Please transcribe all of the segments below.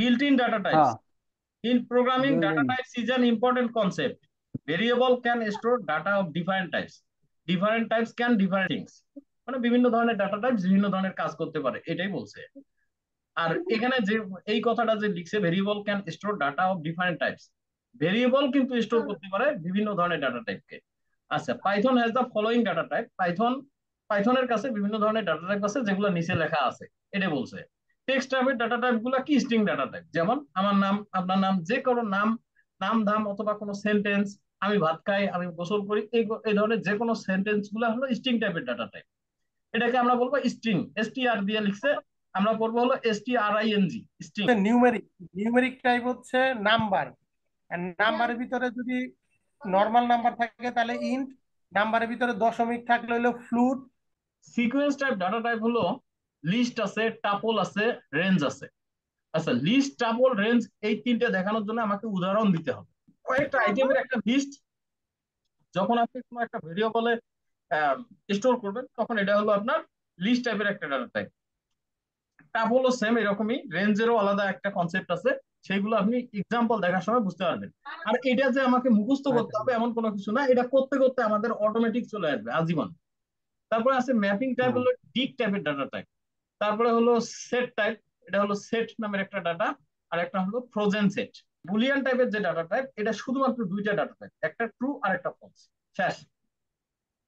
built in data types. হ্যাঁ, In programming, build data in. types is an important concept. Variable can store data of different types. Different types can different things. মানে বিভিন্ন ধরনের data types বিভিন্ন ধরনের কাজ করতে পারে, এটাই বলছে। আর এখানে যে এই কথাটা যে লিখছে, variable can store data of different types, variable কিন্তু স্টোর করতে পারে বিভিন্ন ধরনের ডাটা টাইপকে। আচ্ছা, python has the following data type. পাইথনের কাছে বিভিন্ন ধরনের ডাটা টাইপ আছে যেগুলো নিচে লেখা আছে, এটা বলছে। টেক্সট টাইপের ডাটা টাইপ গুলা কি? String data type. যেমন আমার নাম, আপনার নাম, যে কোনো নাম, নাম ধাম অথবা কোনো সেন্টেন্স, আমি ভাত খাই, আমি গোসল করি, এই ধরনের যে কোনো সেন্টেন্স গুলা হলো স্ট্রিং টাইপের ডাটা টাইপ। এটাকে আমরা বলবো স্ট্রিং, STR দিয়ে লিখছে, আমরা পড়বো হলো STRING, string. Numeric numeric type হচ্ছে নাম্বার, আর নাম্বারের ভিতরে যদি নর্মাল নাম্বার থাকে তাহলে ইন্ট, নাম্বারের ভিতরে দশমিক থাকলে হলো flute. Sequence type data type হলো লিস্ট আছে, টাপল আছে, রেঞ্জ আছে। আচ্ছা, লিস্ট, টাপল, রেঞ্জ এই তিনটে দেখানোর জন্য আমাকে উদাহরণ দিতে হবে। কয়েকটা আইটেমের একটা লিস্ট যখন আপনি কোনো একটা ভেরিয়েবলে স্টোর করবেন, তখন এটা হলো আপনার লিস্ট টাইপের একটা ডাটা টাইপ। টাপলও সেম এরকমই, রেঞ্জেরও আলাদা একটা কনসেপ্ট আছে, সেগুলো আপনি এক্সাম্পল দেখার সময় বুঝতে পারবেন। আর এটা যে আমাকে মুখস্থ করতে হবে এমন কোনো কিছু না, এটা করতে করতে আমাদের অটোমেটিক চলে আসবে আজীবন। তারপরে আছে ম্যাপিং টাইপ, হলো ডিক টাইপের ডাটা টাইপ। তারপরে হলো সেট টাইপ, এটা হলো সেট নামের একটা ডাটা, আর একটা হলো ফ্রোজেন সেট। বুলিয়ান টাইপের যে ডাটা টাইপ, এটা শুধুমাত্র দুইটা ডাটা টাইপ, একটা ট্রু আর একটা ফলস, শেষ।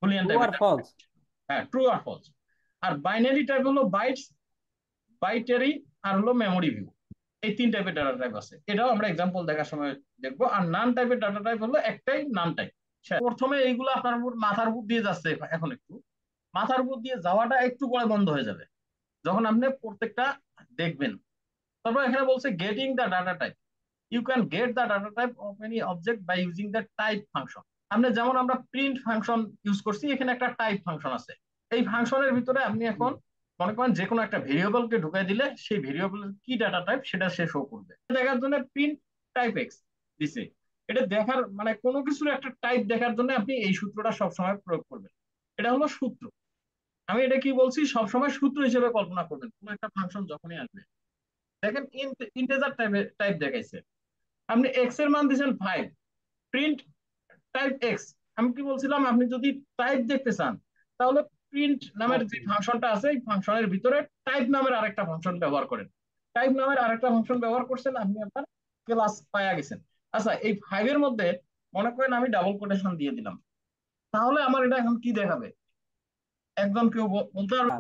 বুলিয়ান ট্রু টাইপের আর ডাটা টাইপ, ফলস। হ্যাঁ, ট্রু আর ফলস। আর বাইনারি টাইপ হলো বাইটস, বাইটারি, আর হলো মেমোরি ভিউ। এই তিন টাইপের ডাটা টাইপ আছে, এটাও আমরা এক্সাম্পল দেখার সময় দেখবো। আর নান টাইপের ডাটা টাইপ হলো একটাই, নান টাইপ। প্রথমে এইগুলো আপনার উপর মাথার উপর দিয়ে যাচ্ছে, এখন একটু মাথার উপর দিয়ে যাওয়াটা একটু পরে বন্ধ হয়ে যাবে যখন আপনি প্রত্যেকটা দেখবেন। তারপর এখানে বলছে getting the data type. You can get the data type of any object by using the type function. আপনি যেমন আমরা প্রিন্ট ফাংশন ইউজ করছি, এখানে একটা টাইপ ফাংশন আছে। এই ফাংশনের ভিতরে আপনি এখন মনে করেন যে কোনো একটা ভেরিয়েবলকে ঢুকাই দিলে সেই ভেরিয়েবলের কি ডাটা টাইপ সেটা সে শো করবে। দেখার জন্য প্রিন্ট টাইপ এক্স দিছে। এটা দেখার মানে কোনো কিছুর একটা টাইপ দেখার জন্য আপনি এই সূত্রটা সবসময় প্রয়োগ করবেন। এটা হলো সূত্র। আমি এটা কি বলছি, সবসময় সূত্র হিসেবে কল্পনা করবেন কোন একটা ফাংশন যখনই আসবে। দেখেন ইন্টেজার টাইপ দেখাইছে, আপনি এক্স এর মান দিচ্ছেন 5, প্রিন্ট টাইপ এক্স। আমি কি বলছিলাম, আপনি যদি টাইপ দেখতে চান তাহলে প্রিন্ট নামের যে ফাংশনটা আছে এই ফাংশনের ভিতরে টাইপ নামের আরেকটা ফাংশন ব্যবহার করেন। টাইপ নামের আরেকটা ফাংশন ব্যবহার করছেন, আপনি আপনার ক্লাস পায়া গেছেন। আচ্ছা, এই 5 এর মধ্যে মনে করেন আমি ডাবল কোটেশন দিয়ে দিলাম, তাহলে আমার এটা এখন কি দেখাবে? একজন কেউ বলতে পারবে?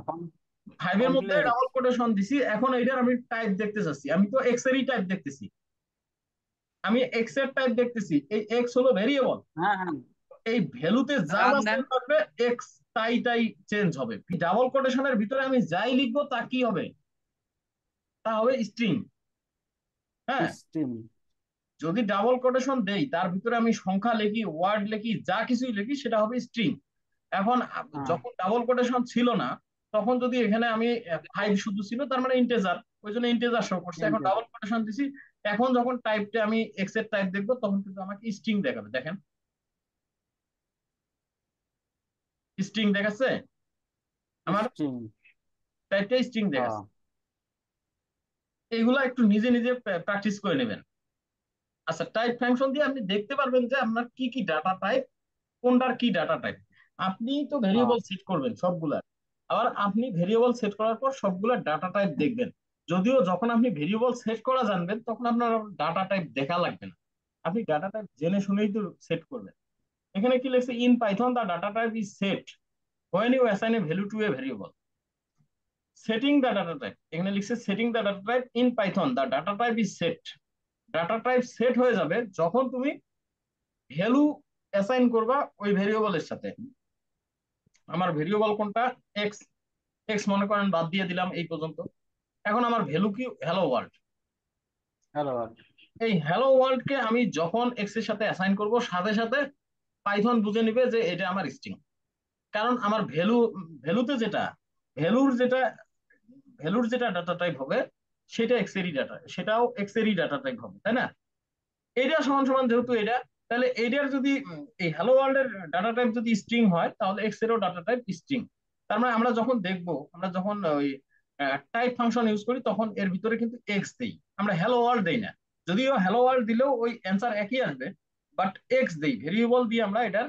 5 এর মধ্যে কমপ্লেক্স। ডাবল কোটেশন দিছি, এখন এইটার আমি টাইপ দেখতে চাচ্ছি, আমি তো এক্স এরই টাইপ দেখতেছি, আমি এক্স এর টাইপ দেখতেছি। এই এক্স হলো ভেরিয়েবল, হ্যাঁ, হ্যাঁ। এই ভ্যালুতে যা রান যা দেন। চেঞ্জ হবে এক্স তাই তাই চেঞ্জ হবে। ডাবল কোটেশনের ভিতরে আমি যাই লিখবো তা কি হবে? তা হবে স্ট্রিং। হ্যাঁ, স্ট্রিম। যদি ডাবল কোটেশন দেই তার ভিতরে আমি সংখ্যা লিখি, ওয়ার্ড লিখি, যা কিছুই লিখি সেটা হবে স্ট্রিং। এখন যখন ডাবল কোটেশন ছিল না, তখন যদি এখানে আমি 5 শুধু ছিল, তার মানে ইন্টেজার, ওই জন্য ইন্টেজার শো করছে। এখন ডাবল কোটেশন দিছি, এখন যখন টাইপটা আমি এক্স এর টাইপ দেখবো তখন কিন্তু আমাকে স্ট্রিং দেখাবে। দেখেন, স্ট্রিং দেখাচ্ছে, আমার স্ট্রিম। টাইপটা স্ট্রিং হ্যাঁ। দেখাচ্ছে। এইগুলা একটু নিজে নিজে প্র্যাকটিস করে নেবেন। আচ্ছা, টাইপ ফাংশন দিয়ে আপনি দেখতে পারবেন যে আপনার কি কি ডাটা টাইপ, কোনটার কি ডাটা টাইপ। আপনি তো হ্যাঁ। ভেরিয়েবল সেট করবেন সবগুলা, আবার আপনি ভেরিয়েবল সেট করার পর সবগুলা ডাটা টাইপ দেখবেন। যদিও যখন আপনি ভেরিয়েবল সেট করা জানবেন তখন আপনার ডাটা টাইপ দেখা লাগবে না, আপনি ডাটা টাইপ জেনে শুনেই তো সেট করবেন। এখানে কি লিখছে, in python the data type is set when you assign a value to a variable. Setting the data type, এখানে লিখছে setting the data type in python the data type is set. Data type set হয়ে যাবে যখন তুমি value assign করবা ওই ভেরিয়েবলের সাথে। আমার ভেরিয়েবল কোনটা? এক্স। এক্স মনে করেন বাদ দিয়ে দিলাম এই পর্যন্ত। এখন আমার ভ্যালু কি? Hello world. হ্যালো। এই হ্যালো ওয়ার্ল্ড কে আমি যখন এক্স এর সাথে অ্যাসাইন করব, সাথে সাথে পাইথন বুঝে নিবে যে এটা আমার স্ট্রিং। কারণ আমার ভ্যালুতে যেটা ভ্যালুর যেটা ভ্যালুর যেটা ডাটা টাইপ হবে সেটা এক্স এরই ডাটা, সেটাও এক্স এরই ডাটা টাইপ হবে, তাই না? এটা সমান সমান যেহেতু এটা, তাহলে এইটার যদি এই হ্যালো ওয়ার্ল্ড এর ডাটা টাইপ যদি স্ট্রিং হয় তাহলে এক্স এরও ডাটা টাইপ স্ট্রিং। তার মানে আমরা যখন দেখবো, আমরা যখন ওই টাইপ ফাংশন ইউজ করি তখন এর ভিতরে কিন্তু এক্স দেই, আমরা হ্যালো ওয়ার্ল্ড দেই না। যদিও হ্যালো ওয়ার্ল্ড দিলেও ওই অ্যান্সার একই আসবে, বাট এক্স দেই, ভেরিয়েবল দিয়ে আমরা এটার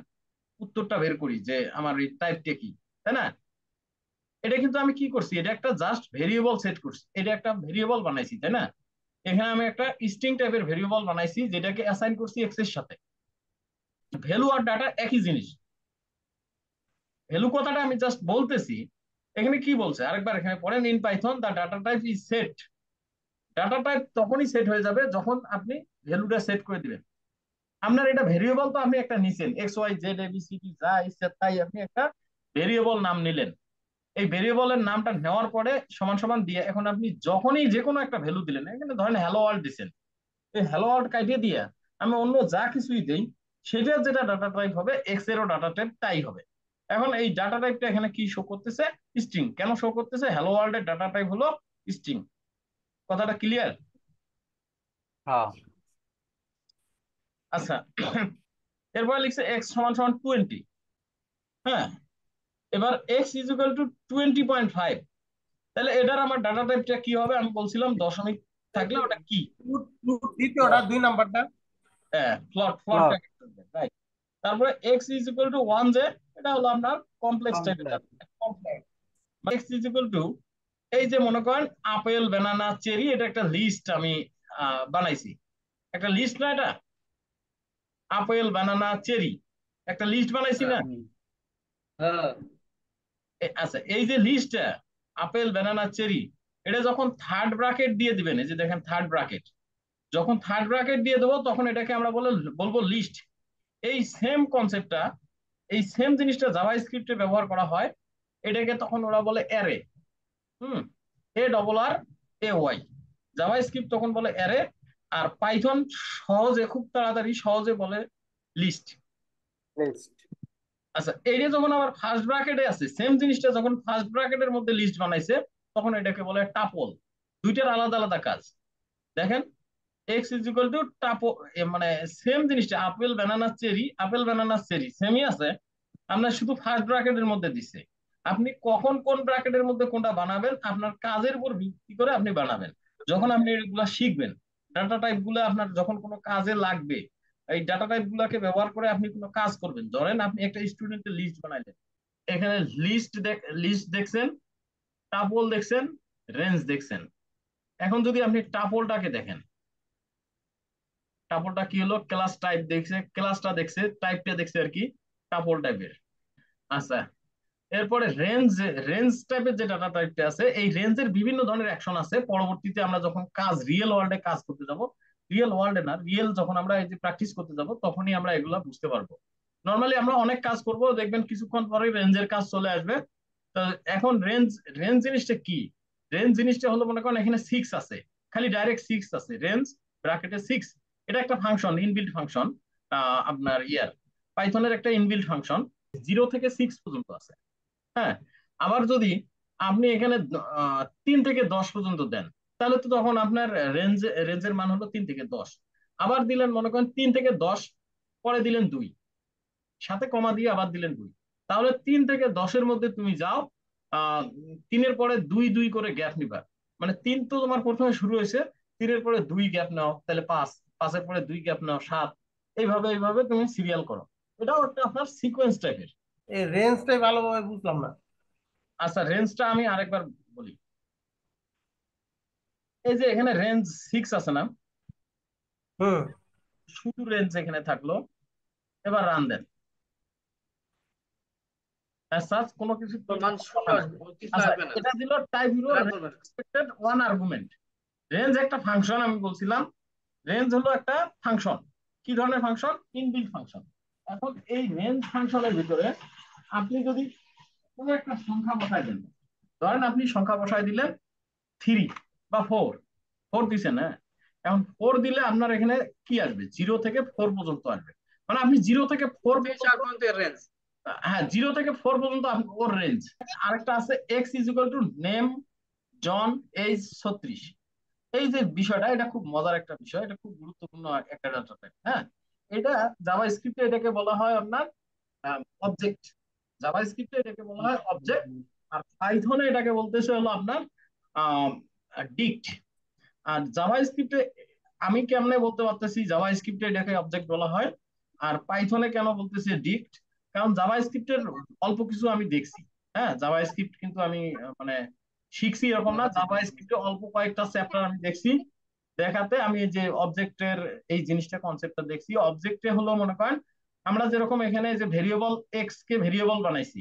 উত্তরটা বের করি যে আমার এই টাইপটা কি, তাই না? এটা কিন্তু আমি কি করছি, এটা একটা জাস্ট ভেরিয়েবল সেট করছি, এটা একটা ভেরিয়েবল বানাইছি, তাই না? এখানে আমি একটা স্ট্রিং টাইপের ভেরিয়েবল বানাইছি যেটাকে অ্যাসাইন করছি এক্স এর সাথে। ভ্যালু আর ডাটা একই জিনিস। ভ্যালু কথাটা আমি জাস্ট বলতেছি, এখানে কি বলছে আরেকবার এখানে পড়েন, in Python the data type is set. Data type তখনই সেট হয়ে যাবে যখন আপনি ভ্যালুটা সেট করে দিবেন। আপনার এটা ভেরিয়েবল তো আপনি একটা নিছেন, এক্স ওয়াই জেড এবিসিডি যা ইচ্ছা তাই আপনি একটা ভেরিয়েবল নাম নিলেন। এই ভেরিয়েবলের নামটা নেওয়ার পরে সমান সমান দিয়ে এখন আপনি যখনই যে কোনো একটা ভ্যালু দিলেন, এখানে ধরেন হ্যালো ওয়ার্ল্ড দিচ্ছেন, এই হ্যালো ওয়ার্ল্ড কাটিয়ে দিয়ে আমি অন্য যা কিছুই দেই সেটা যেটা ডাটা টাইপ হবে এক্স এরও ডাটা টাইপ তাই হবে। এখন এই ডাটা টাইপটা এখানে কি শো করতেছে, স্ট্রিং। কেন শো করতেছে, হ্যালো ওয়ার্ল্ড এর ডাটা টাইপ হলো স্ট্রিং। কথাটা ক্লিয়ার? হ্যাঁ। আচ্ছা, এরপরে লিখছে এক্স সমান সমান 20। হ্যাঁ, এবার এক্স ইজ ইকুয়াল টু 20.5। তাহলে এটার আমার ডাটা টাইপটা কি হবে, আমি বলছিলাম দশমিক থাকলে ওটা কি, দ্বিতীয়টা 2 নাম্বারটা হ্যাঁ ফ্লট প্লট। ফ্লটটা, রাইট। তারপরে এক্স ইজ ইকুয়াল টু 1, যে এটা হলো আপনার কমপ্লেক্স টাইপের data. X is equal two, এই যে মনে করেন আপেল ব্যানানা চেরি, এটা একটা লিস্ট আমি বানাইছি, একটা লিস্ট না এটা, আপেল ব্যানানা চেরি একটা লিস্ট বানাইছি না? হ্যাঁ। আচ্ছা, এই যে লিস্টটা আপেল ব্যানানা চেরি, এটা যখন থার্ড ব্র্যাকেট দিয়ে দিবেন, এই যে দেখেন থার্ড ব্র্যাকেট, যখন থার্ড ব্র্যাকেট দিয়ে দেবো তখন এটাকে আমরা বলবো লিস্ট। এই সেম কনসেপ্টটা, এই সেম জিনিসটা জাভা স্ক্রিপ্টে ব্যবহার করা হয়, এটাকে তখন ওরা বলে array. Hmm, A double R A Y, JavaScript তখন বলে অ্যারে, আর পাইথন সহজে খুব তাড়াতাড়ি সহজে বলে লিস্ট। আচ্ছা, এই যে যখন আবার ফার্স্ট ব্র্যাকেটে আছে সেম জিনিসটা, যখন ফার্স্ট ব্র্যাকেটের মধ্যে লিস্ট বানাইছে তখন এটাকে বলে টাপল। দুইটার আলাদা আলাদা কাজ। দেখেন এক্স ইজ ইকুয়াল টু টাপো, মানে সেম জিনিসটা apple banana cherry, apple banana cherry সেমই আছে, আপনার শুধু ফার্স্ট ব্র্যাকেটের মধ্যে দিছে। আপনি কখন কোন ব্র্যাকেটের মধ্যে কোনটা বানাবেন আপনার কাজের উপর ভিত্তি করে আপনি বানাবেন। যখন আপনি এগুলা শিখবেন, ডাটা টাইপ গুলো আপনার যখন কোনো কাজে লাগবে, এই ডাটা টাইপ গুলাকে ব্যবহার করে আপনি কোনো কাজ করবেন। ধরেন আপনি একটা স্টুডেন্টের লিস্ট বানাইলেন, এখানে লিস্ট দেখছেন, টাপল দেখছেন, রেঞ্জ দেখছেন। এখন যদি আপনি টাপলটাকে দেখেন, টাপলটা কি হলো, ক্লাস টাইপ দেখছে, ক্লাসটা দেখছে, টাইপটা দেখছে আর কি, টাপল টাইপের। আচ্ছা, এরপরে রেঞ্জ, রেঞ্জ টাইপের যে ডাটা টাইপটা আছে, এই রেঞ্জের বিভিন্ন ধরনের অ্যাকশন আছে। পরবর্তীতে আমরা যখন কাজ রিয়েল ওয়ার্ল্ডে কাজ করতে যাব, রিয়েল ওয়ার্ল্ডে না, রিয়েল যখন আমরা এই যে প্র্যাকটিস করতে যাব তখনই আমরা এগুলা বুঝতে পারবো। নর্মালি আমরা অনেক কাজ করব, দেখবেন কিছুক্ষণ পরে রেঞ্জের কাজ চলে আসবে। তো এখন রেঞ্জ, রেঞ্জ জিনিসটা কি, রেঞ্জ জিনিসটা হলো মনে করেন এখানে 6 আছে, খালি ডাইরেক্ট 6 আছে, রেঞ্জ ব্র্যাকেটে 6, এটা একটা ফাংশন, ইনবিল্ট ফাংশন, আপনার ইয়ার পাইথনের একটা ইনবিল্ট ফাংশন, 0 থেকে 6 পর্যন্ত আছে। হ্যাঁ, আবার যদি আপনি এখানে 3 থেকে 10 পর্যন্ত দেন, তাহলে তো তখন আপনার রেঞ্জের মান হলো 3 থেকে 10। আবার দিলেন মনে করেন 3 থেকে 10, পরে দিলেন 2, সাথে কমা দিয়ে আবার দিলেন 2, তাহলে 3 থেকে 10-এর মধ্যে তুমি যাও, 3-এর পরে 2 2 করে গ্যাপ নিবা। মানে 3 তো তোমার প্রথমে শুরু হয়েছে, 3-এর পরে 2 গ্যাপ নাও, তাহলে 5, 5-এর পরে 2 গ্যাপ নাও, 7, এইভাবে এইভাবে তুমি সিরিয়াল করো। এটাও একটা আপনার সিকোয়েন্স টাইপের। এই রেঞ্জটাই ভালোভাবে বুঝলাম না। আচ্ছা, রেঞ্জটা আমি আরেকবার বলি। এই যে এখানে রেঞ্জ 6 আছে না, হুম। শুধু রেঞ্জ এখানে থাকলো, এবার রান দেন, সার্চ কোনো কিছু মান শূন্য না। আসবে, কিছু আচ্ছা, আসবে না, এটা দিল টাইপ হিরো রান করবে না। Respected one argument. রেঞ্জ একটা ফাংশন, আমি বলছিলাম রেঞ্জ হলো একটা ফাংশন। কি ধরনের ফাংশন, ইনবিল্ট ফাংশন। এখন এই রেঞ্জ ফাংশনের ভিতরে আপনি যদি কোনো একটা সংখ্যা বসায় দেন, ধরেন আপনি সংখ্যা বসায় দিলেন 3 বা 4, 4 দিচ্ছেন, হ্যাঁ, এখন 4 দিলে আপনার এখানে কি আসবে, 0 থেকে 4 পর্যন্ত আসবে। মানে আপনি 0 থেকে 4 পর্যন্ত, রেঞ্জ। হ্যাঁ 0 থেকে 4 পর্যন্ত ওর রেঞ্জ। আরেকটা আছে x is equal to name John age 36। এই যে বিষয়টা, এটা খুব মজার একটা বিষয়, এটা খুব গুরুত্বপূর্ণ একটা ডাটা টাইপ। হ্যাঁ, এটা জাভা স্ক্রিপ্টে এটাকে বলা হয় আপনার অবজেক্ট, জাভা স্ক্রিপ্টে এটাকে বলা হয় অবজেক্ট, আর পাইথনে এটাকে বলতেছে হলো আপনার ডিক্ট। আর জাভা স্ক্রিপ্টে আমি কেমনে বলতে পারতেছি জাভা স্ক্রিপ্টে এটাকে অবজেক্ট বলা হয়, আর পাইথনে কেন বলতেছি ডিক্ট? কারণ জাভা স্ক্রিপ্টের অল্প কিছু আমি দেখছি। হ্যাঁ, জাভা স্ক্রিপ্ট কিন্তু আমি মানে শিখছি এরকম না, জাভা স্ক্রিপ্টে অল্প কয়েকটা চ্যাপ্টার আমি দেখছি। দেখাতে আমি এই যে অবজেক্টের এই জিনিসটা কনসেপ্টটা দেখছি। অবজেক্টে হলো মনে করেন আমরা যেরকম এখানে যে ভেরিয়েবল এক্স কে ভেরিয়েবল বানাইছি,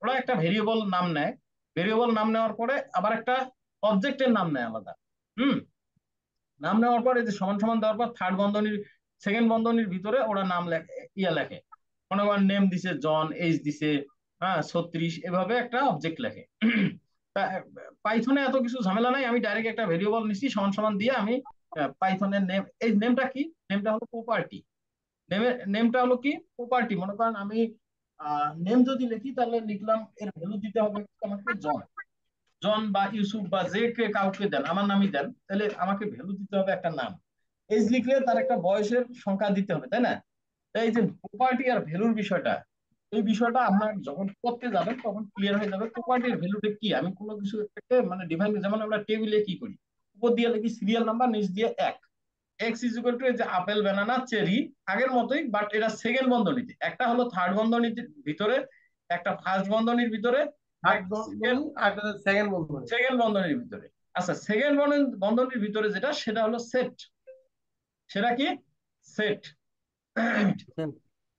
ওরা একটা ভেরিয়েবল নাম নেয়, ভেরিয়েবল নাম নেওয়ার পরে আবার একটা অবজেক্টের নাম নেয় আলাদা। হুম, নাম নেওয়ার পর এই যে সমান সমান দেওয়ার পর থার্ড বন্ধনীর সেকেন্ড বন্ধনীর ভিতরে ওরা নাম লেখে, লেখে মনে করেন নেম দিছে জন, এইজ দিছে, হ্যাঁ 36, এভাবে একটা অবজেক্ট লেখে। পাইথনে এত কিছু ঝামেলা নাই, আমি ডাইরেক্ট একটা ভেরিয়েবল নিছি সমান সমান দিয়ে আমি পাইথনের নেম, এই নেমটা কি, নেমটা হলো প্রপার্টি। নেমটা হলো কি প্রপার্টি। মনে করেন আমি নেম যদি লিখি তাহলে লিখলাম এর ভ্যালু দিতে হবে আমাকে জন। জন বা ইউসুফ বা যে কে কাউকে দেন, আমার নামই দেন, তাহলে আমাকে ভ্যালু দিতে হবে একটা নাম। এজ লিখলে তার একটা বয়সের সংখ্যা দিতে হবে, তাই না? তাই এই যে প্রপার্টি আর ভ্যালুর বিষয়টা, এই বিষয়টা আপনার যখন করতে যাবেন তখন ক্লিয়ার হয়ে যাবে প্রপার্টির ভ্যালুটা কি। আমি কোনো কিছু একটা মানে ডিফাইন, যেমন আমরা টেবিলে কি করি, উপর দিয়ে লিখি সিরিয়াল নাম্বার, নিচ দিয়ে এক, এক্স ইজ ইকুয়াল টু এই যে আপেল ব্যানানা চেরি, আগের মতোই, বাট এটা সেকেন্ড বন্ধনীতে, একটা হলো থার্ড বন্ধনীর ভিতরে, একটা ফার্স্ট বন্ধনীর ভিতরে, থার্ড একটা বন্ধনী আর সেকেন্ড বন্ধনী। সেকেন্ড বন্ধনীর ভিতরে। আচ্ছা, সেকেন্ড বন্ধনীর ভিতরে যেটা, সেটা হলো সেট। সেটা কি? সেট।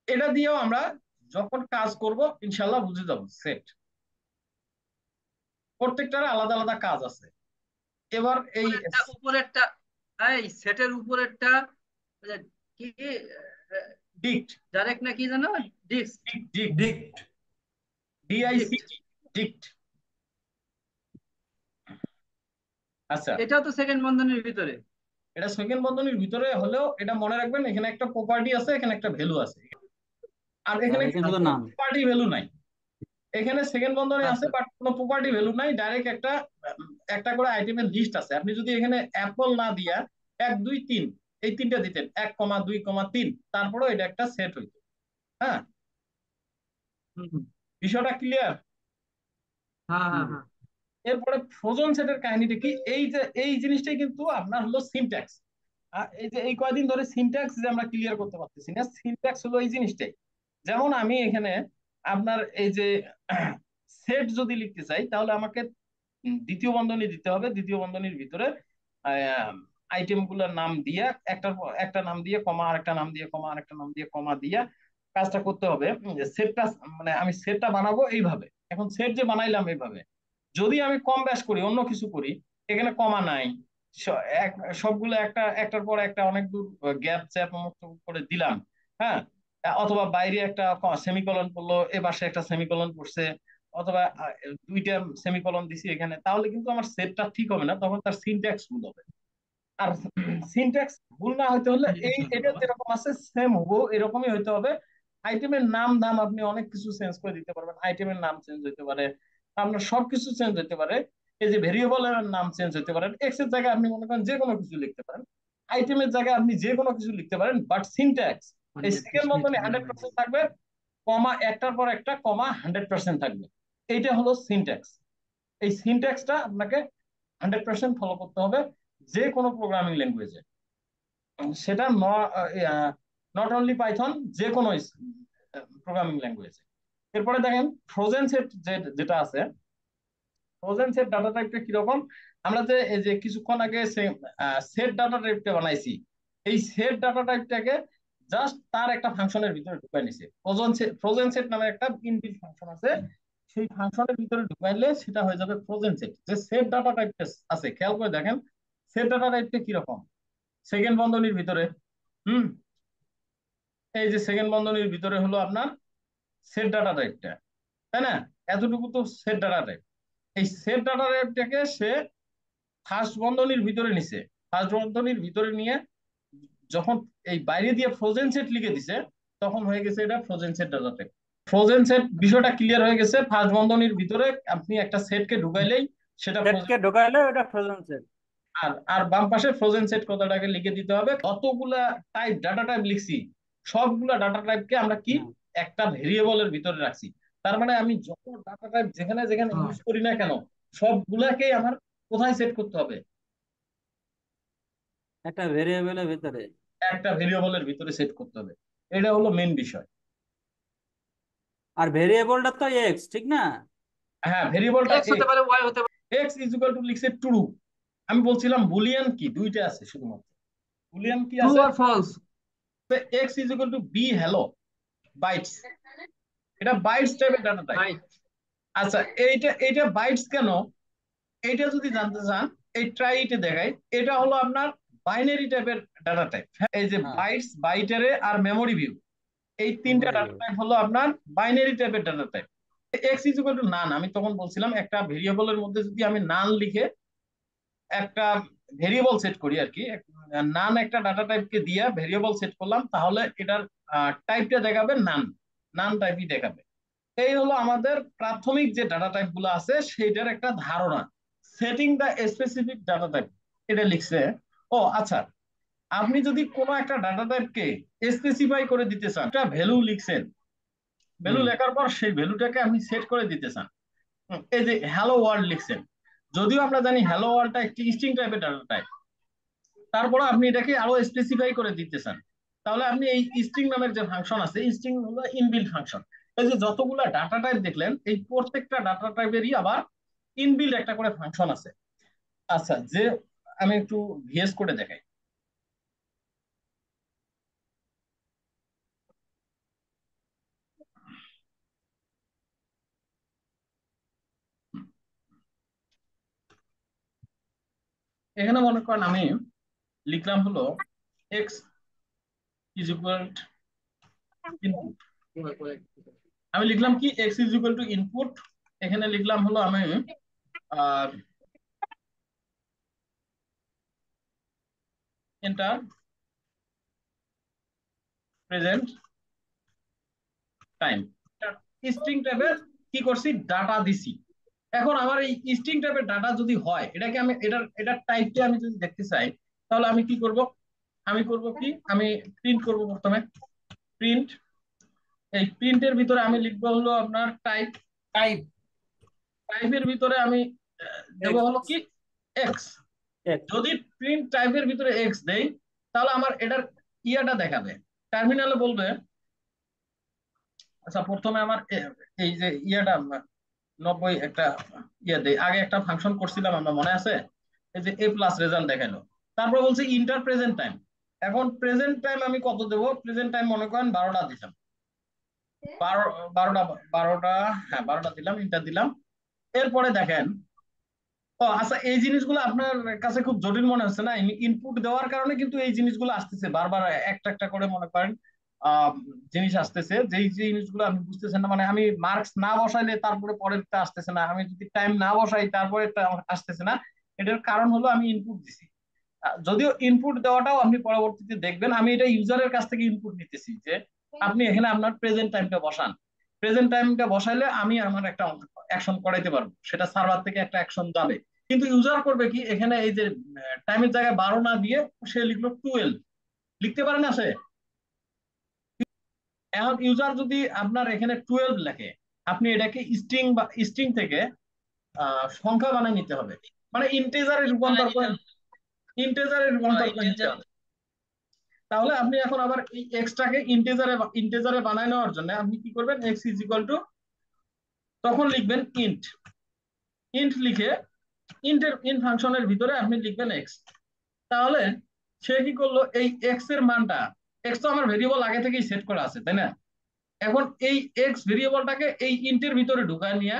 এটা দিয়েও আমরা যখন কাজ করব ইনশাল্লাহ বুঝে যাব সেট। প্রত্যেকটার আলাদা আলাদা কাজ আছে। এবার এই উপরেরটা এই সেটের উপরেরটা ওই যে কি ডিক্ট, ডাইরেক্ট না কি জানো ডিস্ক ডিক্ট, ডিক্ট। ডিআইসি, ডিক্ট ডিক্ট। আচ্ছা, এটাও তো সেকেন্ড বন্ধনীর ভিতরে। এটা সেকেন্ড বন্ধনীর ভিতরে হলেও এটা মনে রাখবেন এখানে একটা প্রপার্টি আছে, এখানে একটা ভ্যালু আছে, আর এখানে এখানে শুধু নাম। প্রপার্টি ভ্যালু নাই। এখানে সেকেন্ড বন্ধনী আছে আচ্ছা বাট কোনো প্রপার্টি ভ্যালু নাই, ডাইরেক্ট একটা একটা করে আইটেমের লিস্ট আছে। আপনি যদি এখানে অ্যাপল না দিয়া 1 2 3 এই তিনটা দিতেন, 1 2 3, তারপরে এটা একটা সেট হইতো। হ্যাঁ, হুম বিষয়টা ক্লিয়ার? হ্যাঁ হ্যাঁ হ্যাঁ এরপরে ফ্রোজন সেটের কাহিনীটা কি, এই যে এই জিনিসটাই কিন্তু আপনার হলো সিনট্যাক্স। এই যে এই কয়দিন ধরে সিনট্যাক্স যে আমরা ক্লিয়ার করতে পারতেছি না, সিনট্যাক্স হলো এই জিনিসটাই। যেমন আমি এখানে আপনার এই যে সেট যদি লিখতে চাই তাহলে আমাকে দ্বিতীয় বন্ধনী দিতে হবে, দ্বিতীয় বন্ধনীর ভিতরে আইটেম গুলোর নাম দিয়ে একটার পর একটা নাম দিয়ে কমা, আরেকটা নাম দিয়ে কমা, আরেকটা নাম দিয়ে কমা দিয়া কাজটা করতে হবে। সেটটা মানে আমি সেটটা বানাবো এইভাবে। এখন সেট যে বানাইলাম এইভাবে, যদি আমি কম ব্যাস করি অন্য কিছু করি, এখানে কমা নাই, সবগুলো একটা একটার পর একটা অনেক দূর গ্যাপ চ্যাপ মুক্ত করে দিলাম, হ্যাঁ, অথবা বাইরে একটা সেমিকলন পড়লো, এ পাশে একটা সেমিকলন পড়ছে, অথবা দুইটা সেমিকলন দিছি এখানে, তাহলে কিন্তু আমার সেটটা ঠিক হবে না, তখন তার সিনট্যাক্স ভুল হবে। আর সিনট্যাক্স ভুল না হইতে হলে এই এটা যেরকম আছে সেম হবো এরকমই হইতে হবে। আইটেমের নাম দাম আপনি অনেক কিছু চেঞ্জ করে দিতে পারবেন, আইটেমের নাম চেঞ্জ হইতে পারে, আপনার সবকিছু চেঞ্জ হইতে পারে। এই যে ভেরিয়েবলের নাম চেঞ্জ হইতে পারে, এক্স এর জায়গায় আপনি মনে করেন যে কোনো কিছু লিখতে পারেন, আইটেমের জায়গায় আপনি যে কোনো কিছু লিখতে পারেন, বাট সিনট্যাক্স এই সেকেন্ড বন্ধনী 100% থাকবে, কমা একটার পর একটা কমা 100% থাকবে। এইটা হলো সিনট্যাক্স। এই সিনট্যাক্সটা আপনাকে 100% ফলো করতে হবে যে কোনো প্রোগ্রামিং ল্যাঙ্গুয়েজে, সেটা নট অনলি পাইথন, যে কোনো প্রোগ্রামিং ল্যাঙ্গুয়েজে। এরপরে দেখেন ফ্রোজেন সেট যেটা আছে, ফ্রোজেন সেট ডাটা টাইপটা কিরকম, আমরা যে এই যে কিছুক্ষণ আগে সেট ডাটা টাইপটা বানাইছি, এই সেট ডাটা টাইপটাকে জাস্ট তার একটা ফাংশনের ভিতরে ঢুকাই নিছে। ফ্রোজেন সেট নামে একটা ইনবিল্ট ফাংশন আছে, সেই ফাংশনের ভিতরে ঢুকাইলে সেটা হয়ে যাবে ফ্রোজেন সেট। যে সেট ডাটা টাইপটা আছে খেয়াল করে দেখেন, সেট ডাটা টাইপটা কিরকম, সেকেন্ড বন্ধনীর ভিতরে, হুম, এই যে সেকেন্ড বন্ধনীর ভিতরে হলো আপনার সেট ডাটা টাইপটা, তাই না? এতটুকু তো সেট ডাটা টাইপ। এই সেট ডাটা টাইপটাকে সে ফার্স্ট বন্ধনীর ভিতরে নিছে, ফার্স্ট বন্ধনীর ভিতরে নিয়ে যখন এই বাইরে দিয়ে ফ্রোজেন সেট লিখে দিছে, তখন হয়ে গেছে এটা frozen set data type. Frozen set বিষয়টা ক্লিয়ার হয়ে গেছে, ফার্স্ট বন্ধনীর ভিতরে আপনি একটা সেটকে ঢুকাইলেই সেটা সেটকে ঢোকাইলে ওটা ফ্রোজেন সেট। আর আর বাম পাশে ফ্রোজেন সেট কথাটাকে লিখে দিতে হবে। কতগুলা টাইপ ডাটা টাইপ লিখছি, সবগুলা ডাটা টাইপকে আমরা কি একটা ভেরিয়েবলের ভিতরে রাখছি। তার মানে আমি যত ডাটা টাইপ যেখানে যেখানে ইউজ করি না কেন, সবগুলাকেই আমার কোথায় সেট করতে হবে? একটা ভেরিয়েবলের ভিতরে। একটা ভেরিয়েবলের ভিতরে সেট করতে হবে, এটা হলো মেন বিষয়। আর ভেরিয়েবলটা তো এক্স, ঠিক না? হ্যাঁ, ভেরিয়েবলটা এক্স হতে পারে, ওয়াই হতে পারে। এক্স ইজ ইকুয়াল টু লিখছে ট্রু। আমি বলছিলাম বুলিয়ান কি, দুইটা আছে শুধুমাত্র। বুলিয়ান কি ট্রু আছে? আর false. X is equal to b hello bytes, এটা বাইটস টাইপের ডাটা টাইপ। রাইট। আচ্ছা, এইটা বাইটস কেন, এইটা যদি জানতে চান এই ট্রাইতে দেখাই। এটা হলো আপনার বাইনারি টাইপের ডাটা টাইপ। এই যে হ্যাঁ, বাইটস, বাইটারে আর মেমোরি ভিউ, এই তিনটা মেমোরি ডাটা ভিউ। টাইপ হলো আপনার বাইনারি টাইপের data type. X is equal two নান, আমি তখন বলছিলাম একটা ভেরিয়েবলের মধ্যে যদি আমি নান লিখে একটা ভেরিয়েবল সেট করি আর কি, নান একটা ডাটা টাইপকে দিয়ে ভেরিয়েবল সেট করলাম, তাহলে এটার টাইপটা দেখাবে নান, নান টাইপই দেখাবে। এই হলো আমাদের প্রাথমিক যে ডাটা টাইপ গুলো আছে সেইটার একটা ধারণা। সেটিং দা স্পেসিফিক ডাটা টাইপ, এটা লিখছে। ও আচ্ছা, আপনি যদি কোনো একটা ডাটা টাইপকে স্পেসিফাই করে দিতে চান, একটা ভ্যালু লিখছেন, ভ্যালু হুম। লেখার পর সেই ভ্যালুটাকে আপনি সেট করে দিতে চান। এই যে হ্যালো ওয়ার্ল্ড লিখছেন, যদিও আমরা জানি হ্যালো ওয়ার্ল্ডটা একটি স্ট্রিং টাইপের ডাটা টাইপ, তারপরে আপনি এটাকে আরো স্পেসিফাই করে দিতে চান, তাহলে আপনি এই স্ট্রিং নামের যে ফাংশন আছে, স্ট্রিং হলো ইনবিল্ট ফাংশন। এই যে যতগুলা ডাটা টাইপ দেখলেন, এই প্রত্যেকটা ডাটা টাইপেরই আবার ইনবিল্ট একটা করে ফাংশন আছে। আচ্ছা, যে আমি একটু ভিএস করে দেখাই। এখানে মনে করেন আমি লিখলাম হলো এক্স ইজ ইকুয়াল ইনপুট। আমি লিখলাম কি x is equal two input, এখানে লিখলাম হলো আমি এন্টার প্রেজেন্ট টাইম। স্ট্রিং টাইপের কি করছি, ডাটা দিছি। এখন আমার এই স্ট্রিং টাইপের ডাটা যদি হয়, এটাকে আমি এটার টাইপটা আমি যদি দেখতে চাই, তাহলে আমি কি করব, আমি করব কি, আমি প্রিন্ট করব প্রথমে। প্রিন্ট, এই প্রিন্টের ভিতরে আমি লিখবো হলো আপনার টাইপ। টাইপ টাইপের ভিতরে আমি দেবো হলো কি এক্স। এক্স। যদি প্রিন্ট টাইপের ভিতরে এক্স দেই, তাহলে আমার এটার ইয়াটা দেখাবে, টার্মিনালে বলবে। আচ্ছা, প্রথমে আমার এই যে ইয়াটা 90 একটা ইয়ে দেই, আগে একটা ফাংশন করছিলাম আমরা, মনে আছে? এই যে এ প্লাস রেজাল্ট দেখালো, তারপর বলছে ইন্টার প্রেজেন্ট টাইম। এখন প্রেজেন্ট টাইম আমি কত দেবো, প্রেজেন্ট টাইম মনে করেন 12টা দিলাম, 12টা 12টা, হ্যাঁ 12টা দিলাম, ইন্টার দিলাম। এরপরে দেখেন, ও আচ্ছা, এই জিনিসগুলো আপনার কাছে খুব জটিল মনে হচ্ছে না? ইনপুট দেওয়ার কারণে কিন্তু এই জিনিসগুলো আসতেছে বারবার, একটা একটা করে মনে করেন আহ জিনিস আসতেছে, যেই জিনিসগুলো আপনি বুঝতেছেন না, মানে আমি মার্কস না বসাইলে তারপরে পরেরটা আসতেছে না, আমি যদি টাইম না বসাই তারপরে আসতেছে না। এটার কারণ হলো আমি ইনপুট দিছি। যদিও ইনপুট দেওয়াটাও আপনি পরবর্তীতে দেখবেন, আমি এটা ইউজারের কাছ থেকে ইনপুট নিতেছি যে আপনি এখানে আপনার প্রেজেন্ট টাইমটা বসান। প্রেজেন্ট টাইমটা বসাইলে আমি আমার একটা অ্যাকশন করাইতে পারবো, সেটা সার্ভার থেকে একটা অ্যাকশন যাবে। কিন্তু ইউজার করবে কি, এখানে এই যে টাইমের জায়গায় 12 না দিয়ে সে লিখলো 12, লিখতে পারে না সে। এখন ইউজার যদি আপনার এখানে 12 লেখে, আপনি এটাকে স্ট্রিং বা স্ট্রিং থেকে সংখ্যা বানায় নিতে হবে, মানে ইন্টিজারে রূপান্তর করে, ইন্টিজারে রূপান্তর করে নিতে হবে। তাহলে আপনি এখন আবার এই এক্সটাকে ইন্টিজারে ইন্টিজারে বানায় নেওয়ার জন্য আপনি কি করবেন, এক্স ইজ ইকুয়াল টু, তখন লিখবেন ইন্ট। ইন্ট লিখে ইন্টের ইন ফাংশনের ভিতরে আপনি লিখবেন এক্স। তাহলে সে কি করলো, এই এক্স এর মানটা, এক্স তো আমার ভেরিয়েবল আগে থেকেই সেট করা আছে, তাই না? এখন এই এক্স ভেরিয়েবলটাকে এই ইন্টের ভিতরে ঢুকায় নিয়ে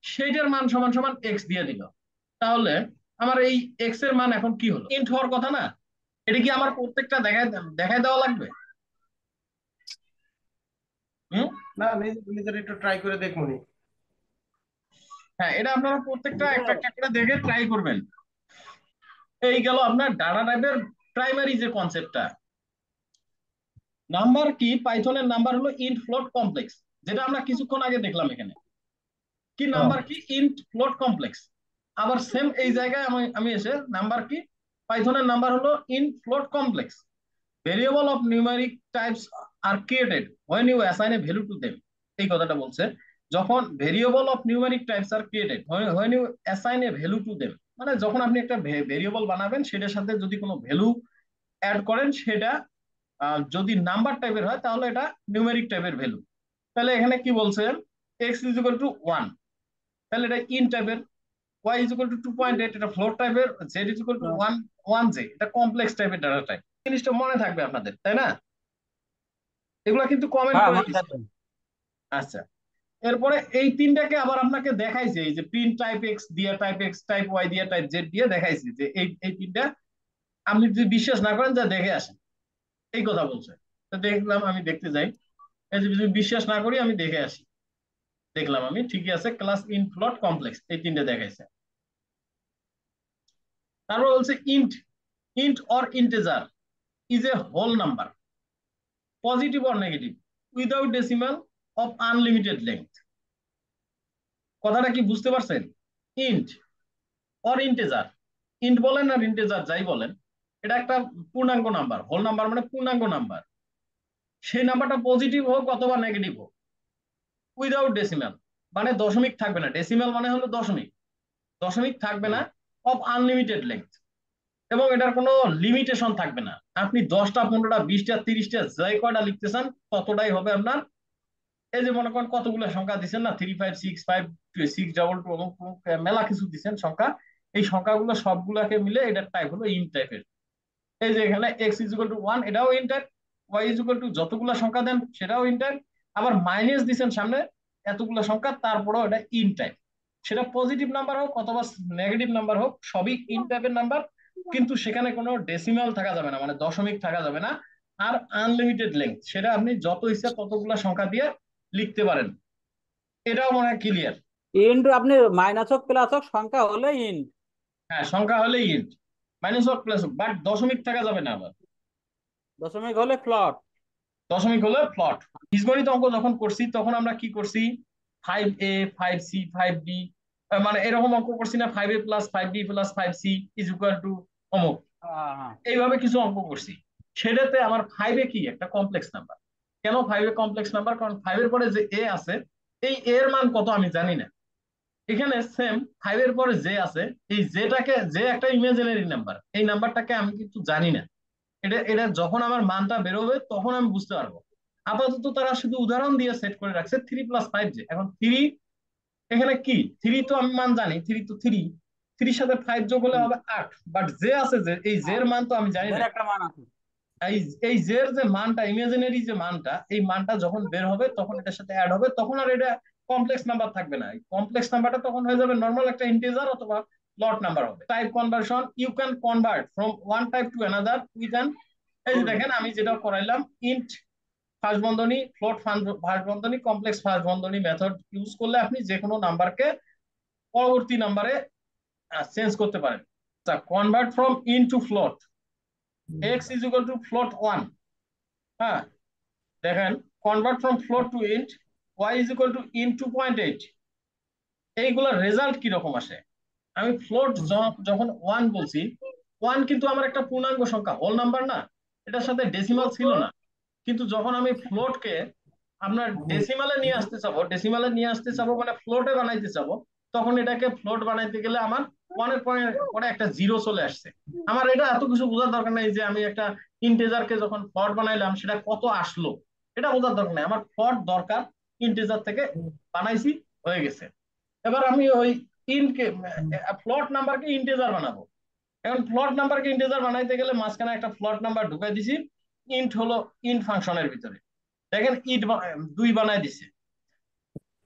সেইটার মান সমান সমান এক্স দিয়ে দিল। তাহলে আমার এই এক্স এর মান এখন কি হলো, ইন্ট হওয়ার কথা না? এটা কি আমার প্রত্যেকটা দেখায় দেখায় দেওয়া লাগবে? হুম। না, নিজের একটু ট্রাই করে দেখবনি। হ্যাঁ, এটা আপনারা প্রত্যেকটা একটা একটা করে দেখে ট্রাই করবেন। এই গেল আপনার ডাটা টাইপের প্রাইমারি যে কনসেপ্টটা। নাম্বার কি, পাইথনের নাম্বার হলো ইন্ট ফ্লোট কমপ্লেক্স, যেটা আমরা কিছুক্ষণ আগে দেখলাম এখানে। কি নাম্বার কি, ইন্ট ফ্লোট কমপ্লেক্স। আবার সেম এই জায়গায় আমি আমি এসে নাম্বার কি, পাইথনের নাম্বার হলো int float complex. Variable of numeric types are created when you assign a value to them. এই কথাটা বলছে, যখন variable of numeric types are created when you assign a value to them, মানে যখন আপনি একটা ভেরিয়েবল বানাবেন সেটার সাথে যদি কোনো ভ্যালু অ্যাড করেন সেটা যদি নাম্বার টাইপের হয় তাহলে এটা নিউমেরিক টাইপের ভ্যালু। তাহলে এখানে কি বলছে, এক্স ইজ ইকুয়াল টু 1, তাহলে এটা ইন টাইপের। ওয়াই ইজ ইকুয়াল টু 2.8, এটা ফ্লোট টাইপের। Z is equal to 1 J, এটা কমপ্লেক্স টাইপের ডাটা টাইপ। জিনিসটা মনে থাকবে আপনাদের, তাই না? এগুলা কিন্তু কমেন্ট হ্যাঁ করে মনে দিচ্ছে। থাকবে। আচ্ছা, এরপরে এই তিনটাকে আবার আপনাকে দেখাইছে, এই যে প্রিন্ট টাইপ এক্স দিয়ে, টাইপ এক্স, টাইপ ওয়াই দিয়ে, টাইপ জেড দিয়ে দেখাইছে যে এই এই তিনটা আপনি যদি বিশ্বাস না করেন যা দেখে আসেন, এই কথা বলছে। তো দেখলাম, আমি দেখতে যাই, এই যে যদি বিশ্বাস না করি আমি দেখে আসি। দেখলাম আমি ঠিকই আছে, ক্লাস ইন ফ্লোট কমপ্লেক্স, এই তিনটে দেখাইছে। তারপর বলছে int, int or integer is a whole number, positive or negative, without decimal, of unlimited length. কথাটা কি বুঝতে পারছেন? ইন্ট অর ইন্টেজার, ইন্ট বলেন আর ইন্টেজার যাই বলেন, এটা একটা পূর্ণাঙ্গ নাম্বার। হোল নাম্বার মানে পূর্ণাঙ্গ নাম্বার। সেই নাম্বারটা পজিটিভ হোক অথবা নেগেটিভ হোক, উইদাউট ডেসিমাল মানে দশমিক থাকবে না, ডেসিমাল মানে হলো দশমিক, দশমিক থাকবে না, অফ আনলিমিটেড লেন্থ, এবং এটার কোনো লিমিটেশন থাকবে না। আপনি 10টা 15টা 20টা 30টা যাই কয়টা লিখতে চান ততটাই হবে আপনার। এই যে মনে করেন কতগুলো সংখ্যা দিচ্ছেন না, 3565 622 মেলা কিছু দিচ্ছেন সংখ্যা, এই সংখ্যাগুলো সবগুলাকে মিলে এটার টাইপ হলো ইন টাইপের। এই যে এখানে এক্স ইজ ইকুয়াল টু 1, এটাও int type. Y is equal to যতগুলো সংখ্যা দেন সেটাও ইন টাইপ। আবার মাইনাস দিচ্ছেন সামনে এতগুলো সংখ্যা, তারপরেও এটা ইন টাইপ। সেটা পজিটিভ নাম্বার হোক অথবা নেগেটিভ নাম্বার হোক, সবই ইন টাইপের নাম্বার। কিন্তু সেখানে কোনো ডেসিমাল থাকা যাবে না, মানে দশমিক থাকা যাবে না। আর আনলিমিটেড লেন্থ, সেটা আপনি যত ইচ্ছা ততগুলা সংখ্যা দিয়ে লিখতে পারেন। এটাও মনে হয় ক্লিয়ার। ইন্টু আপনি মাইনাস হোক প্লাস হোক সংখ্যা হলে ইন্ট। হ্যাঁ, সংখ্যা হলে ইন্ট, মাইনাস হোক প্লাস হোক, বাট দশমিক থাকা যাবে না। আবার দশমিক হলে ফ্লট। দশমিক হলে প্লট। বীজগণিত অঙ্ক যখন করছি তখন আমরা কি করছি, 5a 5c 5b, মানে এরকম অঙ্ক করছি না, 5a plus 5b plus 5c is equal two অমুক, হ্যাঁ এইভাবে কিছু অঙ্ক করছি। সেটাতে আমার 5a কি একটা কমপ্লেক্স নাম্বার। কেন 5a কমপ্লেক্স নাম্বার? কারণ 5 এর পরে যে a আছে, এই a এর মান কত আমি জানি না। এখানে সেম 5 এর পরে যে আছে, এই জেটাকে, যে একটা ইমাজিনারি নাম্বার, এই নাম্বারটাকে আমি কিন্তু জানি না। এটা এটা যখন আমার মানটা বেরোবে তখন আমি বুঝতে পারবো। আপাতত তারা শুধু উদাহরণ দিয়ে সেট করে রাখছে 3 + 5 যে, এখন 3 এখানে কি, 3 তো আমি মান জানি, 3 তো 3, 3 সাথে 5 যোগ হলে হবে 8, বাট যে আছে যে, এই জের মান তো আমি জানি এর না। একটা মান আছে। এই এই জের যে মানটা, ইমাজিনারি যে মানটা, এই মানটা যখন বের হবে তখন এটার সাথে অ্যাড হবে, তখন আর এটা কমপ্লেক্স নাম্বার থাকবে না। এই কমপ্লেক্স নাম্বারটা তখন হয়ে যাবে নর্মাল একটা ইন্টিজার অথবা লট নাম্বার হবে। Type conversion, you can convert from one type to another with an, এই যে দেখেন আমি যেটা করাইলাম, ইন্ট ফার্স্ট বন্ধনী, ফ্লোট ফার্স্ট বন্ধনী, কমপ্লেক্স ফার্স্ট বন্ধনী মেথড ইউজ করলে আপনি যে কোনো নাম্বারকে পরবর্তী নাম্বারে চেঞ্জ করতে পারেন। Convert from int to float, x is equal to float 1। হ্যাঁ, দেখেন, convert from float to int, Y is equal to int 2.8। এইগুলোর রেজাল্ট কিরকম আসে? আমি ফ্লোট যখন 1 বলছি, 1 কিন্তু আমার একটা পূর্ণাঙ্গ সংখ্যা, হোল নাম্বার না, এটার সাথে ডেসিমাল ছিল না। কিন্তু যখন আমি ফ্লোটকে আপনার ডেসিমালে নিয়ে আসতে চাবো, ডেসিমালে নিয়ে আসতে চাবো মানে ফ্লোটে বানাইতে চাবো, তখন এটাকে ফ্লোট বানাইতে গেলে আমার 1 এর পরে একটা জিরো চলে আসছে। আমার এটা এত কিছু বোঝার দরকার নাই যে আমি একটা ইন্টেজারকে যখন ফ্লোট বানাইলাম সেটা কত আসলো, এটা বোঝার দরকার নাই। আমার ফ্লোট দরকার, ইন্টেজার থেকে বানাইছি, হয়ে গেছে। এবার আমি ওই ইনকে, ফ্লোট নাম্বারকে ইন্টেজার বানাবো। এখন ফ্লোট নাম্বারকে ইন্টিজার বানাইতে গেলে মাঝখানে একটা ফ্লোট নাম্বার ঢুকাই দিছি, ইন্ট হলো, ইন্ট ফাংশনের ভিতরে দেখেন ইট 2 বানাই দিছে,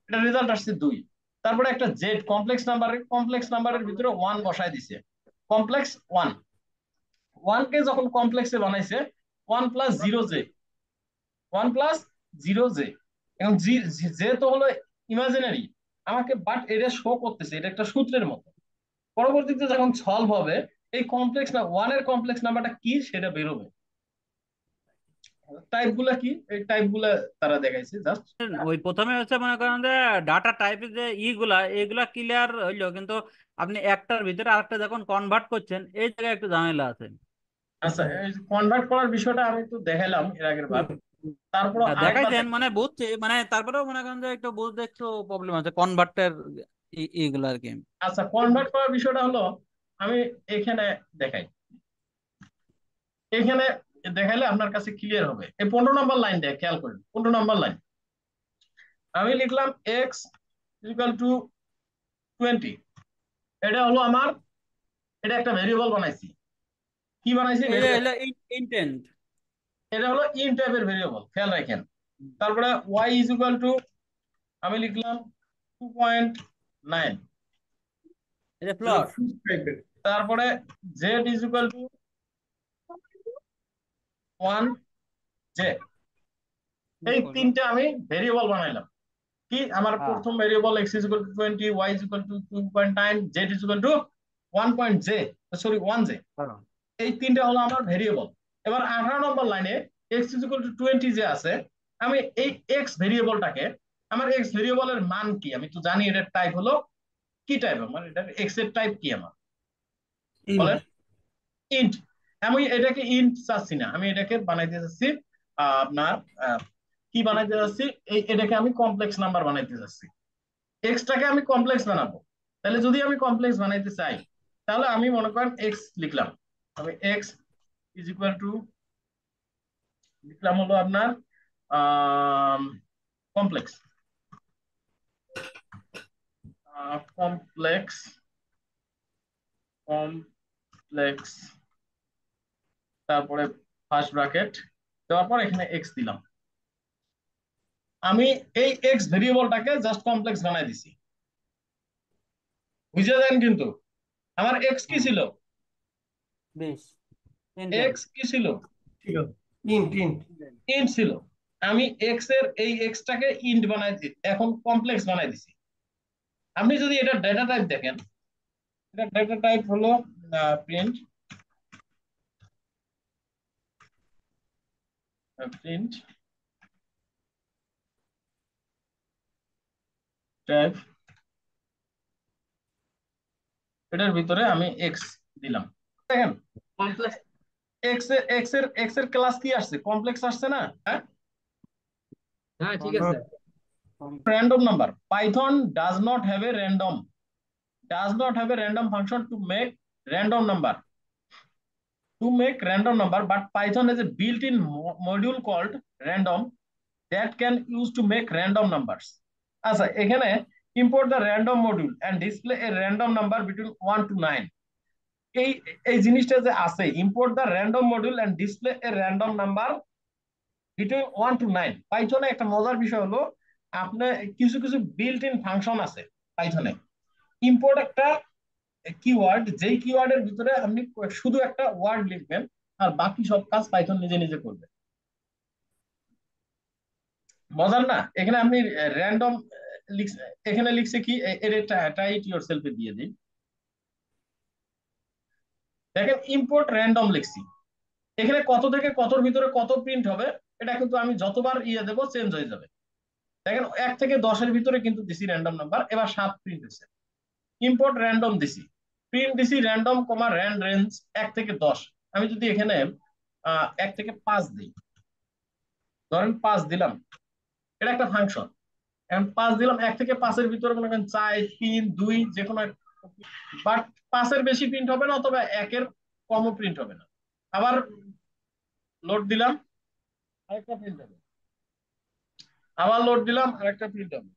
এটা রেজাল্ট আসছে 2। তারপরে একটা জেড কমপ্লেক্স নাম্বারের ভিতরে 1 বসাই দিছে, কমপ্লেক্স 1। 1 কে যখন কমপ্লেক্সে বানাইছে, 1 প্লাস 0 জে, 1 প্লাস 0 জে। এখন জে তো হলো ইমাজিনারি আমাকে, বাট এটা শো করতেছে, এটা একটা সূত্রের মতো। পরবর্তীতে যখন সলভ হবে, এই কমপ্লেক্স না 1 এর কমপ্লেক্স নাম্বারটা কি সেটা বেরোবে। টাইপ গুলা কি, এই টাইপ গুলা তারা দেখাইছে জাস্ট। ওই প্রথমে হচ্ছে মনে করেন যে ডাটা টাইপের যে ইগুলা এগুলা ক্লিয়ার হইলো, কিন্তু আপনি একটার ভিতরে আরেকটা যখন কনভার্ট করছেন এই জায়গায় একটু ঝামেলা আছে। আচ্ছা, কনভার্ট করার বিষয়টা আমি তো দেখাইলাম এর আগের বার, তারপর আরেকবার দেখাইছেন মানে বুঝছি, মানে তারপরেও মনে করেন যে একটু বুঝতে একটু প্রবলেম আছে কনভার্টের এইগুলো আর কি। আচ্ছা, কনভার্ট করার বিষয়টা হলো, আমি এখানে দেখাই, এখানে দেখাইলে আপনার কাছে ক্লিয়ার হবে। এই 15 নম্বর লাইন দেখ, খেয়াল করেন 15 নম্বর লাইন। আমি লিখলাম এক্স ইকুয়াল টু 20। এটা হলো আমার, এটা একটা ভেরিয়েবল বানাইছি। কি বানাইছি? এই যে হলো ইন্টেন্ট। এটা হলো ইন টাইপের ভেরিয়েবল, খেয়াল রাখেন। তারপরে ওয়াই ইজ ইকুয়াল টু আমি লিখলাম 2.9। এটা প্লট। তারপরে Z is equal to 1 J. এই তিনটা আমি ভেরিয়েবল বানাইলাম। কি আমার প্রথম variable x is equal two 20, y is equal two 2.9, z is equal to 1 J. এই তিনটা হলো আমার ভেরিয়েবল। এবার 18 নম্বর লাইনে x ইজ ইকুয়াল টু 20 যে আছে, আমি এই x ভেরিয়েবলটাকে, আমার x ভেরিয়েবলের মান কি আমি তো জানি, এটার টাইপ হলো কি টাইপ, আমার এটার x এর টাইপ কি আমার বলেন? ইন্ট। আমি এটাকে ইন্ট চাচ্ছি না, আমি এটাকে বানাইতে চাচ্ছি আপনার কি বানাইতে চাচ্ছি, এটাকে আমি কমপ্লেক্স নাম্বার বানাইতে চাচ্ছি। এক্সটাকে আমি কমপ্লেক্স বানাবো। তাহলে যদি আমি কমপ্লেক্স বানাইতে চাই, তাহলে আমি মনে করেন এক্স লিখলাম। আমি এক্স ইজ ইকুয়াল টু লিখলাম হলো আপনার কমপ্লেক্স কমপ্লেক্স কমপ্লেক্স তারপরে ফার্স্ট ব্র্যাকেট দেওয়ার পর এখানে এক্স দিলাম। আমি এই এক্স ভেরিয়েবলটাকে জাস্ট কমপ্লেক্স বানাই দিছি, বুঝে যান। কিন্তু আমার এক্স কি ছিল? এক্স কি ছিল? ইন্ট ছিল। আমি এক্স এর এই এক্সটাকে ইন্ট বানাই এখন কমপ্লেক্স বানাই দিছি। আপনি যদি এটা ডেটা টাইপ দেখেন, এটা ডেটা টাইপ হলো প্রিন্ট প্রিন্ট টাইপ, এটার ভিতরে আমি এক্স দিলাম। দেখেন কমপ্লেক্স। এক্স এর ক্লাস কি আসছে? কমপ্লেক্স আসছে না? হ্যাঁ, হ্যাঁ ঠিক আছে। random number. Python does not have a random function to make random number. But Python has a built-in module called random that can use to make random numbers. আচ্ছা, এখানে import the random module and display a random number between 1 to 9. এই জিনিসটা যে আছে, import the random module and display a random number between 1 to 9। পাইথনে একটা মজার বিষয় হলো, আপনার কিছু কিছু বিল্ট ইন ফাংশন আছে পাইথনে। ইম্পোর্ট একটা কিওয়ার্ড, যেই কিওয়ার্ডের ভিতরে আপনি শুধু একটা ওয়ার্ড লিখবেন আর বাকি সব কাজ পাইথন নিজে নিজে করবে। মজার না? এখানে আপনি র্যান্ডম এখানে লিখছে কি, ট্রাই ইট ইয়োরসেলফে দিয়ে দিন। দেখেন ইম্পোর্ট র্যান্ডম লিখছি, এখানে কত থেকে কতর ভিতরে কত প্রিন্ট হবে, এটা কিন্তু আমি যতবার দেবো চেঞ্জ হয়ে যাবে। দেখেন 1 থেকে 10-এর ভিতরে কিন্তু দিছি র্যান্ডম নাম্বার, এবার 7 প্রিন্ট হয়েছে। ইম্পোর্ট র্যান্ডম দিছি, প্রিন্ট দিছি র্যান্ডম কমা র্যান্ড রেঞ্জ 1 থেকে 10। আমি যদি এখানে 1 থেকে 5 দিই, ধরেন 5 দিলাম, এটা একটা ফাংশন। এখন 5 দিলাম, 1 থেকে 5-এর ভিতরে মনে করেন 4, 3, 2 যে কোনো, বাট 5-এর বেশি প্রিন্ট হবে না, অথবা 1-এর কমও প্রিন্ট হবে না। আবার লোড দিলাম, আরেকটা প্রিন্ট হবে। আবার লোড দিলাম, আরেকটা প্রিন্ট হবে।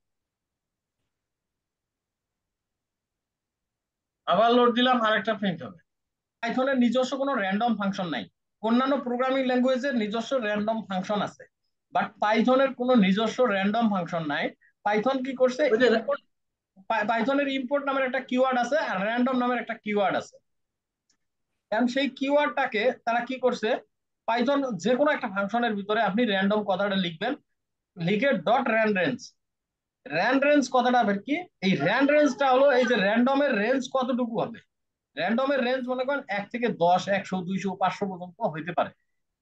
আবার লোড দিলাম, আরেকটা প্রিন্ট হবে। পাইথনের নিজস্ব কোনো র্যান্ডম ফাংশন নাই। অন্যান্য প্রোগ্রামিং ল্যাঙ্গুয়েজের নিজস্ব র্যান্ডম ফাংশন আছে, বাট পাইথনের কোনো নিজস্ব র্যান্ডম ফাংশন নাই। পাইথন কি করছে, পাইথনের ইম্পোর্ট নামের একটা কিওয়ার্ড আছে আর র্যান্ডম নামের একটা কিওয়ার্ড আছে। কারণ সেই কিওয়ার্ডটাকে তারা কি করছে, পাইথন যে কোনো একটা ফাংশনের ভিতরে আপনি র্যান্ডম কথাটা লিখবেন, লিখে dot RAND range. RAND range কথাটা আবার কি? এই র্যান্ড রেঞ্জটা হলো এই যে র্যান্ডমের রেঞ্জ কতটুকু হবে। র্যান্ডমের রেঞ্জ মনে করেন 1 থেকে 10, 100, 200, 500 পর্যন্ত হইতে পারে।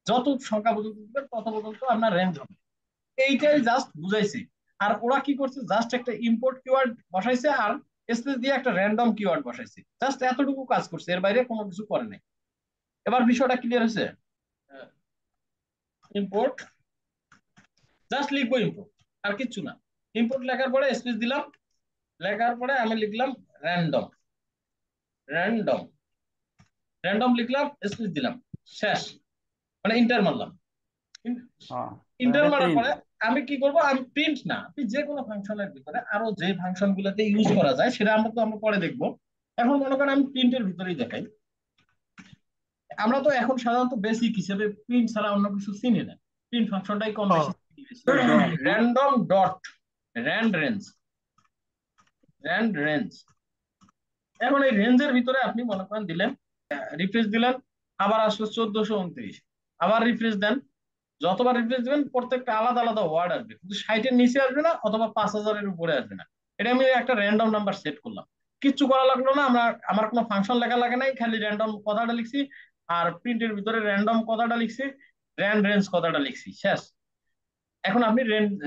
যত সংখ্যা পর্যন্ত দিবেন তত পর্যন্ত আপনার রেঞ্জ হবে। এইটাই জাস্ট বুঝাইছে। আর ওরা কি করছে, জাস্ট একটা ইম্পোর্ট কিওয়ার্ড বসাইছে আর স্পেস দিয়ে একটা র্যান্ডম কিওয়ার্ড বসাইছে, জাস্ট এতটুকু কাজ করছে, এর বাইরে কোনো কিছু করে নাই। এবার বিষয়টা ক্লিয়ার হয়েছে? ইম্পোর্ট জাস্ট লিখবো ইম্পোর্ট, আর কিচ্ছু না। ইম্পোর্ট লেখার পরে স্পেস দিলাম, লেখার পরে আমি লিখলাম র্যান্ডম। র্যান্ডম লিখলাম, স্পেস দিলাম, শেষ, মানে ইন্টার মারলাম। ইন্টার মারার পরে আমি কি করব, আমি প্রিন্ট না, আপনি যে কোনো ফাংশনের ভিতরে আরো যে ফাংশন গুলোতে ইউজ করা যায় সেটা আমরা পরে দেখবো। এখন মনে করেন আমি প্রিন্টের ভিতরেই দেখাই। আমরা তো এখন সাধারণত বেসিক হিসেবে প্রিন্ট ছাড়া অন্য কিছু চিনি না, প্রিন্ট ফাংশনটাই কম বেশি র্যান্ডম ডট র্যান্ড রেঞ্জ। এখন এই রেঞ্জের ভিতরে আপনি মনে করেন দিলেন, রিফ্রেশ দিলেন, আবার আসলো 1429, আবার রিফ্রেশ দেন, যতবার রিফ্রেশ দিবেন প্রত্যেকটা আলাদা আলাদা ওয়ার্ড আসবে, কিন্তু 60-এর নিচে আসবে না অথবা 5000-এর উপরে আসবে না। এটা আমি একটা র্যান্ডম নাম্বার সেট করলাম, কিচ্ছু করা লাগলো না, আমার কোনো ফাংশন লেখা লাগে নাই, খালি র্যান্ডম কথাটা লিখছি আর প্রিন্টের ভিতরে র্যান্ডম কথাটা লিখছি, রেঞ্জ কথাটা লিখছি, শেষ। এখন আপনি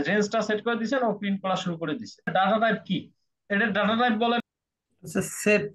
রেঞ্জটা সেট করে দিচ্ছেন ও প্রিন্ট করা শুরু করে দিচ্ছে। ডাটা টাইপ কি? এটা ডাটা টাইপ বলে সেট